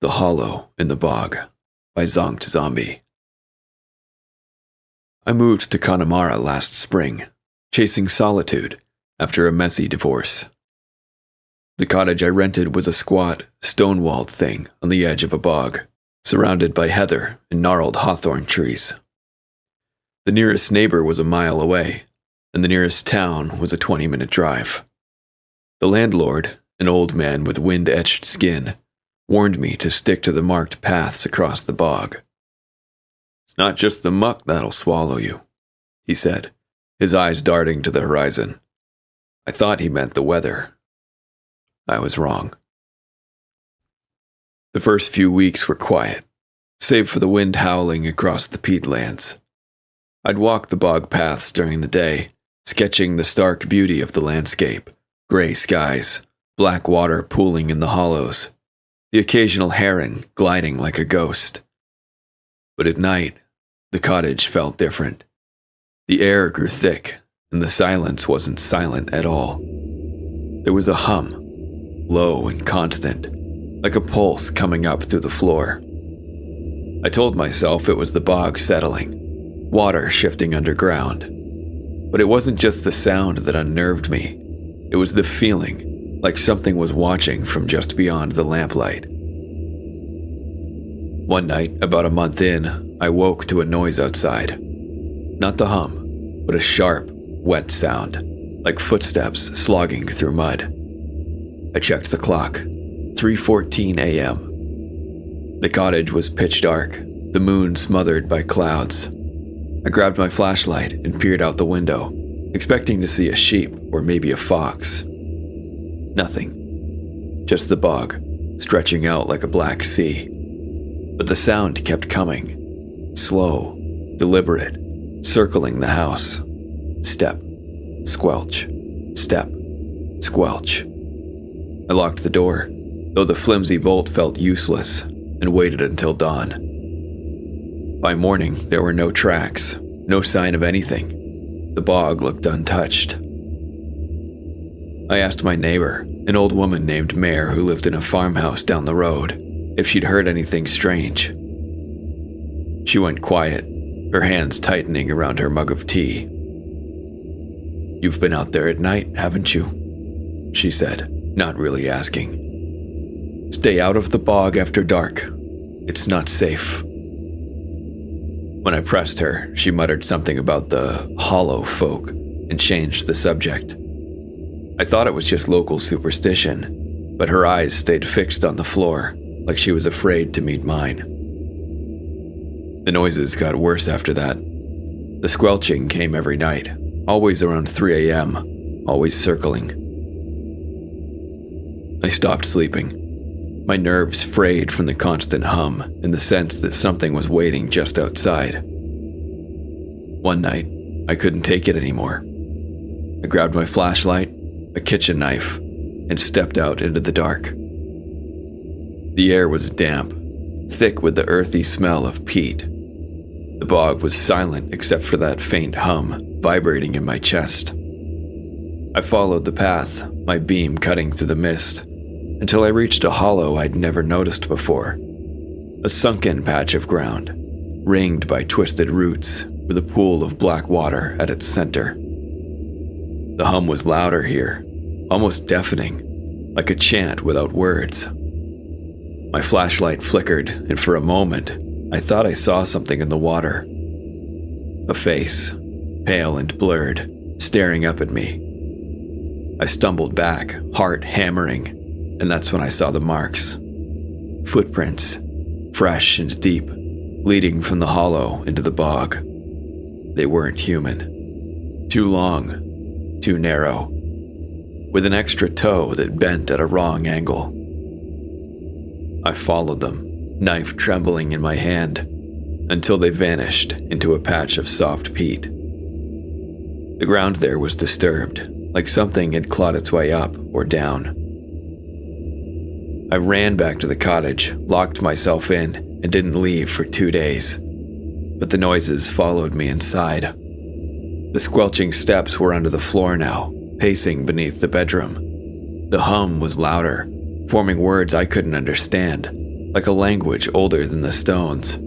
The Hollow in the Bog by Zonked Zombie. I moved to Connemara last spring, chasing solitude after a messy divorce. The cottage I rented was a squat, stone-walled thing on the edge of a bog, surrounded by heather and gnarled hawthorn trees. The nearest neighbor was a mile away, and the nearest town was a 20-minute drive. The landlord, an old man with wind-etched skin, warned me to stick to the marked paths across the bog. "It's not just the muck that'll swallow you," he said, his eyes darting to the horizon. I thought he meant the weather. I was wrong. The first few weeks were quiet, save for the wind howling across the peatlands. I'd walk the bog paths during the day, sketching the stark beauty of the landscape, gray skies, black water pooling in the hollows, the occasional heron gliding like a ghost. But at night, the cottage felt different. The air grew thick, and the silence wasn't silent at all. There was a hum, low and constant, like a pulse coming up through the floor. I told myself it was the bog settling, water shifting underground. But it wasn't just the sound that unnerved me. It was the feeling, like something was watching from just beyond the lamplight. One night, about a month in, I woke to a noise outside. Not the hum, but a sharp, wet sound, like footsteps slogging through mud. I checked the clock. 3:14 a.m. The cottage was pitch dark, the moon smothered by clouds. I grabbed my flashlight and peered out the window, expecting to see a sheep or maybe a fox. Nothing. Just the bog, stretching out like a black sea. But the sound kept coming. Slow, deliberate, circling the house. Step, squelch, step, squelch. I locked the door, though the flimsy bolt felt useless, and waited until dawn. By morning, there were no tracks, no sign of anything. The bog looked untouched. I asked my neighbor, an old woman named Mare who lived in a farmhouse down the road, if she'd heard anything strange. She went quiet, her hands tightening around her mug of tea. "You've been out there at night, haven't you?" she said, not really asking. "Stay out of the bog after dark. It's not safe." When I pressed her, she muttered something about the hollow folk and changed the subject. I thought it was just local superstition, but her eyes stayed fixed on the floor, like she was afraid to meet mine. The noises got worse after that. The squelching came every night, always around 3 a.m., always circling. I stopped sleeping. My nerves frayed from the constant hum and the sense that something was waiting just outside. One night, I couldn't take it anymore. I grabbed my flashlight, a kitchen knife, and stepped out into the dark. The air was damp, thick with the earthy smell of peat. The bog was silent except for that faint hum vibrating in my chest. I followed the path, my beam cutting through the mist, until I reached a hollow I'd never noticed before. A sunken patch of ground, ringed by twisted roots, with a pool of black water at its center. The hum was louder here, almost deafening, like a chant without words. My flashlight flickered, and for a moment, I thought I saw something in the water. A face, pale and blurred, staring up at me. I stumbled back, heart hammering, and that's when I saw the marks. Footprints, fresh and deep, leading from the hollow into the bog. They weren't human. Too long, too narrow, with an extra toe that bent at a wrong angle. I followed them, knife trembling in my hand, until they vanished into a patch of soft peat. The ground there was disturbed, like something had clawed its way up or down. I ran back to the cottage, locked myself in, and didn't leave for 2 days. But the noises followed me inside. The squelching steps were under the floor now, pacing beneath the bedroom. The hum was louder, forming words I couldn't understand, like a language older than the stones.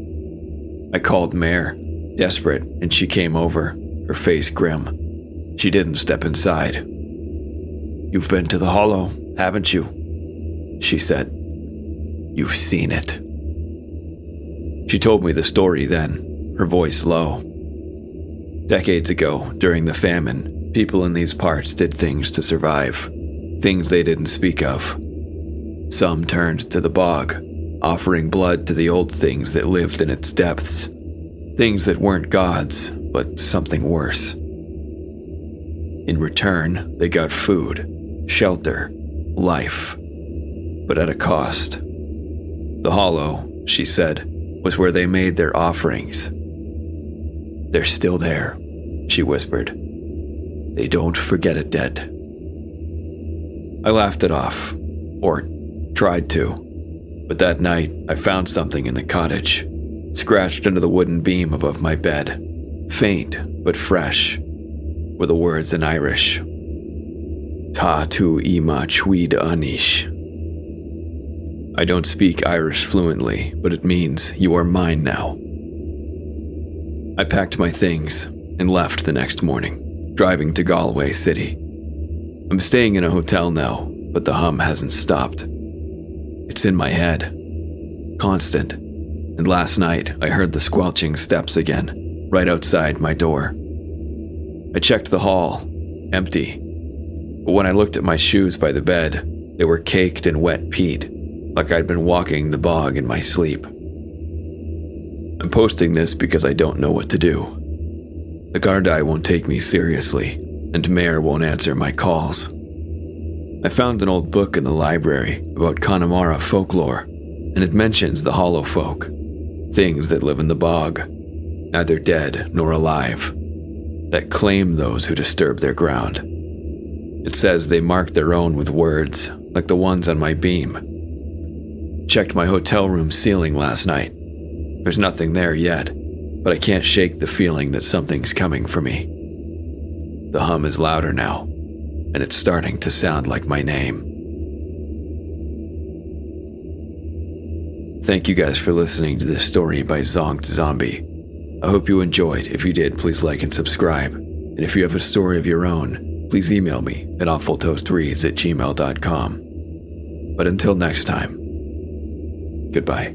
I called Mare, desperate, and she came over, her face grim. She didn't step inside. "You've been to the Hollow, haven't you?" she said. "You've seen it." She told me the story then, her voice low. Decades ago, during the famine, people in these parts did things to survive, things they didn't speak of. Some turned to the bog, offering blood to the old things that lived in its depths, things that weren't gods, but something worse. In return, they got food, shelter, life, but at a cost. The Hollow, she said, was where they made their offerings. "They're still there," she whispered. "They don't forget it yet." I laughed it off, or tried to, but that night I found something in the cottage, scratched into the wooden beam above my bed. Faint but fresh were the words in Irish. "Ta tu ima chwid anish." I don't speak Irish fluently, but it means "you are mine now." I packed my things and left the next morning, driving to Galway City. I'm staying in a hotel now, but the hum hasn't stopped. It's in my head, constant, and last night I heard the squelching steps again, right outside my door. I checked the hall, empty, but when I looked at my shoes by the bed, they were caked in wet peat, like I'd been walking the bog in my sleep. I'm posting this because I don't know what to do. The Gardaí won't take me seriously, and Mare won't answer my calls. I found an old book in the library about Connemara folklore, and it mentions the Hollow folk, things that live in the bog, neither dead nor alive, that claim those who disturb their ground. It says they mark their own with words, like the ones on my beam. Checked my hotel room ceiling last night. There's nothing there yet, but I can't shake the feeling that something's coming for me. The hum is louder now, and it's starting to sound like my name. Thank you guys for listening to this story by Zonked Zombie. I hope you enjoyed. If you did, please like and subscribe. And if you have a story of your own, please email me at awfultoastreads@gmail.com. But until next time, goodbye.